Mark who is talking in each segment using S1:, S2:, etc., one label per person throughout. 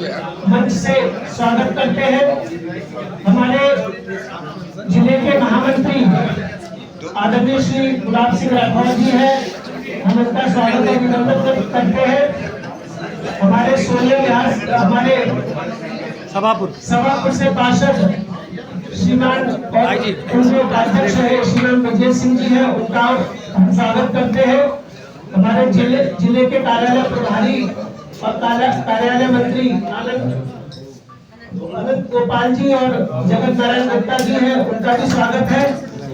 S1: मंच से स्वागत करते हैं। हमारे जिले के महामंत्री आदरणीय श्री गुलाब सिंह राठौर जी हैं, हम उनका स्वागत और अभिनंदन करते हैं। हमारे सोने व्यास हमारे सभापुर से पार्षद श्रीमान और उनके उपाध्यक्ष है श्रीमान विजय सिंह जी हैं, उनका हम स्वागत करते हैं। हमारे जिले के कार्यालय प्रभारी और कार्यालय मंत्री अनंत गोपाल जी और जगत नारायण गुप्ता जी हैं, उनका भी स्वागत है।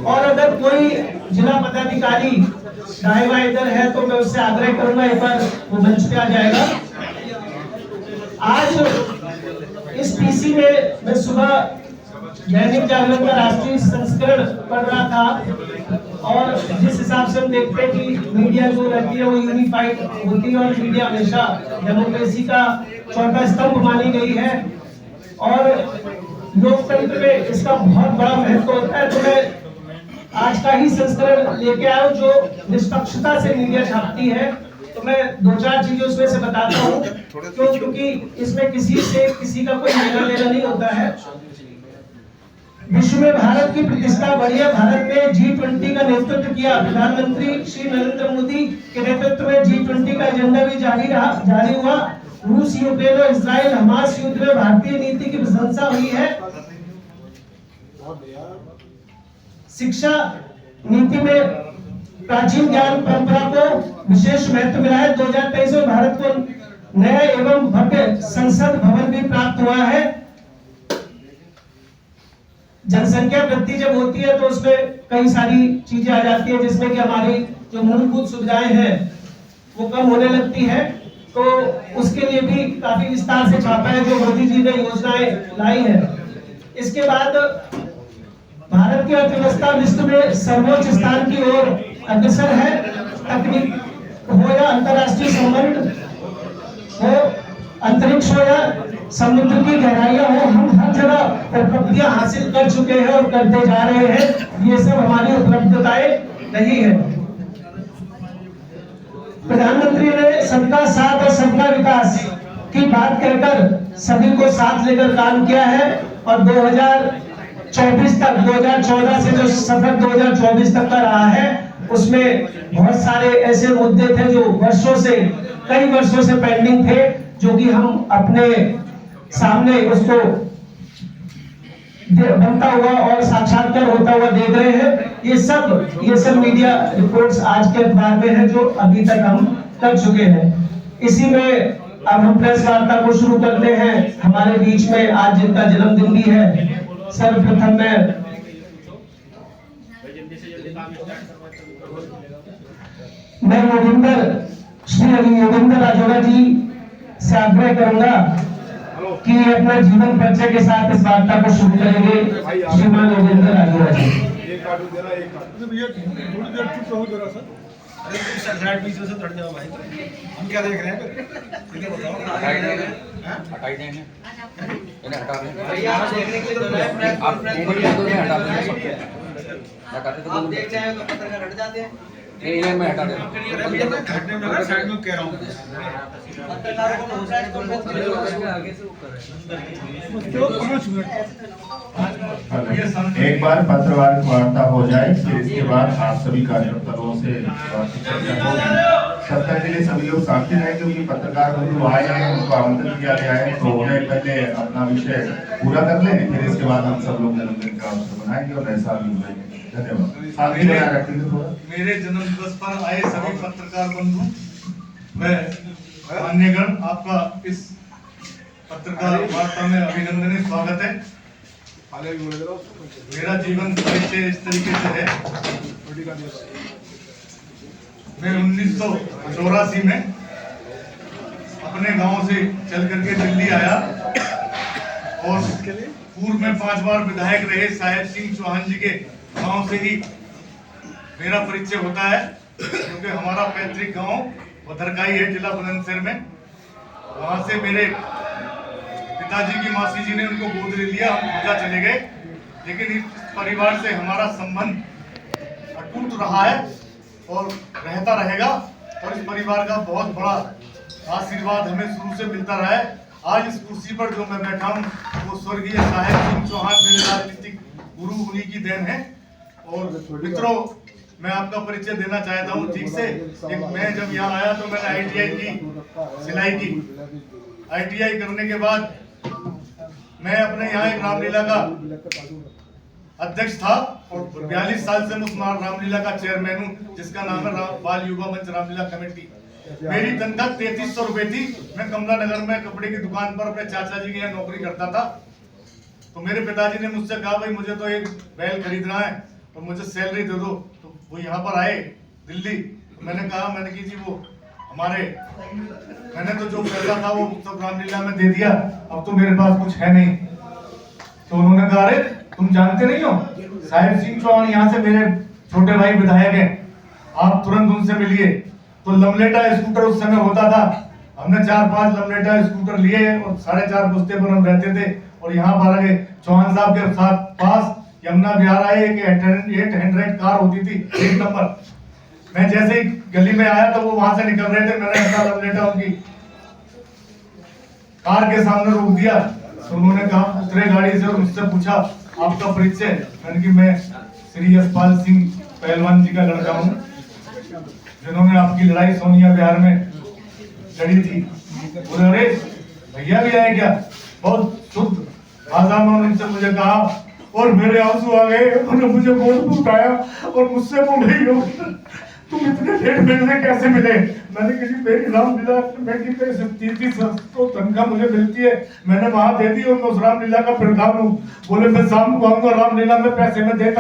S1: और अगर कोई जिला पदाधिकारी दाएं बाएं इधर है तो मैं उससे आग्रह करूंगा एक बार वो मंच पे आ जाएगा। आज इस पीसी में मैं सुबह दैनिक जागरण का राष्ट्रीय संस्करण पढ़ रहा था और जिस हिसाब से हम देखते हैं कि मीडिया जो रहती है वो यूनिफाइड होती है और मीडिया हमेशा डेमोक्रेसी का चौथा स्तंभ मानी गई है और लोकतंत्र में इसका बहुत बड़ा महत्व होता है। तो मैं आज का ही संस्करण लेके आया हूं जो निष्पक्षता से मीडिया छापती है। तो मैं दो चार चीजें उसमें से बताता हूँ क्योंकि इसमें किसी का कोई लेना देना नहीं होता है। विश्व में भारत की प्रतिष्ठा बढ़ी है। भारत ने G20 का नेतृत्व किया। प्रधानमंत्री श्री नरेंद्र मोदी के नेतृत्व में G20 का एजेंडा भी जारी हुआ। रूस, यूक्रेन और इजराइल हमास युद्ध में भारतीय नीति की प्रशंसा हुई है। शिक्षा नीति में प्राचीन ज्ञान परंपरा को विशेष महत्व मिला है। 2023 में भारत को नया एवं भव्य संसद भवन भी प्राप्त हुआ है। जनसंख्या वृद्धि जब होती है तो उसमें कई सारी चीजें आ जाती है जिसमें कि हमारी जो मूलभूत सुविधाएं हैं वो कम होने लगती है। तो उसके लिए भी काफी विस्तार से छापा है जो मोदी जी ने योजनाएं लाई है। इसके बाद भारत की अर्थव्यवस्था विश्व में सर्वोच्च स्थान की ओर अग्रसर है। तकनीक हो या अंतरराष्ट्रीय संबंध हो, अंतरिक्ष हो या समुद्र की गहराइयां हो, हम हर जगह उपलब्धियां हासिल कर चुके हैं और करते जा रहे हैं। ये सब हमारी उपलब्धताएं नहीं है। प्रधानमंत्री ने सबका साथ और सबका विकास की बात कहकर सभी को साथ लेकर काम किया है और 2024 तक 2014 से जो सफर 2024 तक का रहा है उसमें बहुत सारे ऐसे मुद्दे थे जो कई वर्षों से पेंडिंग थे जो कि हम अपने सामने उसको बनता हुआ और साक्षात्कार होता हुआ देख रहे हैं। ये सब मीडिया रिपोर्ट्स आज के अखबार में है जो अभी तक हम कर चुके हैं। इसी में अब हम प्रेस वार्ता को शुरू करते हैं। हमारे बीच में आज जिनका जन्मदिन भी है, सर्वप्रथम मैं श्री योगेंद्र राजोड़ा जी से आग्रह करूंगा कि अपना जीवन परिचय के साथ इस वार्ता को शुरू करेंगे। श्रीमान योगेंद्र राजोड़ा जी।
S2: थोड़ी देर चुप रहो जरा सा। अरे साइड बीच से हट जाओ भाई। हम क्या देख रहे हैं फिर? ये बताओ। हटाई देंगे। इन्हें हटा देंगे। भैया आप देखने के लिए तो आप ऊपर को तो हटा देंगे सबको। हटाते तो आप देख जाए तो पत्रकार हट जाते हैं। नहीं मैं हटा देता हूं। भैया मैं हटने में लगा साइड में कह रहा हूं। पत्रकारों को होता है तो आगे से ऊपर है।
S3: एक बार पत्रकार वार्ता हो जाए फिर इसके बाद आप सभी कार्यकर्ताओं से चर्चा होगी। तब तक के लिए सभी लोग साथी रहें क्योंकि पत्रकार बंधु आए हैं, उनको आमंत्रित किया गया है तो उन्हें पहले अपना विषय पूरा कर लें, फिर इसके बाद हम सब लोग जन्मदिन का अवसर बनाएंगे और ऐसा भी होगा। धन्यवाद।
S2: मेरे जन्म दिवस पर आए सभी पत्रकार बंधु, मैं मान्यगण आपका इस पत्रकार वार्ता में अभिनंदन स्वागत है। मेरा जीवन परिचय इस तरीके से है। मैं 1984 में अपने गांव से चल करके दिल्ली आया और पूर्व में 5 बार विधायक रहे साहेब सिंह चौहान जी के गांव से ही मेरा परिचय होता है क्योंकि हमारा पैतृक गांव भद्रकाई है, जिला बुलंदशहर में। वहां से मेरे पिताजी की मासी जी ने उनको गोद ले लिया, हम पूजा चले गए। लेकिन इस परिवार से हमारा संबंध अटूट रहा है और रहता रहेगा और इस परिवार का बहुत बड़ा आशीर्वाद हमें शुरू से मिलता रहा है। आज इस कुर्सी पर जो मैं बैठा हूँ वो स्वर्गीय साहेब सिंह चौहान मेरे राजनीतिक गुरु, उन्हीं की देन है। और मित्रों, मैं आपका परिचय देना चाहता हूँ ठीक से। मैं जब यहाँ आया तो मैंने ITI की, सिलाई की। ITI करने के बाद मैं अपने यहाँ एक रामलीला का अध्यक्ष था और 42 साल से मैं उस रामलीला का चेयरमैन हूँ, जिसका नाम है बाल युवा मंच रामलीला कमेटी। मेरी तनख्वाह 3300 रुपए थी। मैं कमला नगर में कपड़े की दुकान पर अपने चाचा जी के यहाँ नौकरी करता था। तो मेरे पिताजी ने मुझसे कहा, भाई मुझे तो एक बैल खरीदना है और मुझे सैलरी दे दो। तो वो यहाँ पर आए दिल्ली। तो मैंने कहा कि जी वो हमारे, मैंने तो जो पैसा था वो सब रामलीला में दे दिया, अब तो मेरे पास कुछ है नहीं। तो उन्होंने कहा, अरे तुम जानते नहीं हो साहेब सिंह चौहान यहाँ से मेरे छोटे भाई विधायक हैं, आप तुरंत उनसे मिलिए। तो लमलेटा स्कूटर उस समय होता था, हमने 4-5 लमलेटा स्कूटर लिए और 4.5 बस्ते पर हम रहते थे। और यहाँ पर आगे चौहान साहब के साथ पास यमुना विहार आए, एक 800 कार होती थी 1 नंबर। मैं जैसे ही गली में आया तो वो वहां से निकल रहे थे, मैंने अपना लमलेटा उनकी कार के सामने रोक दिया। तो उन्होंने कहा, उतरे गाड़ी से और मुझसे पूछा, आपका परिचय? मैंने कि मैं श्री यशपाल सिंह पहलवान जी का लड़का हूँ, जिन्होंने आपकी लड़ाई सोनिया विहार में लड़ी थी। बोले, अरे भैया भी आए क्या? बहुत शुद्ध भाषा में उनसे मुझे कहा और मेरे आंसू आ गए। उन्होंने मुझे बहुत उठाया और मुझसे बोले, तुम इतने लेट मिलने कैसे मिले? मैंने कहा, मेरी रामलीला कमेटी पे 30 तो तनख्वाह मुझे मिलती है, मैंने वहां दे दी और मैं उस रामलीला का प्रधान हूँ। बोले, मैं शाम को आऊंगा, रामलीला में पैसे में देता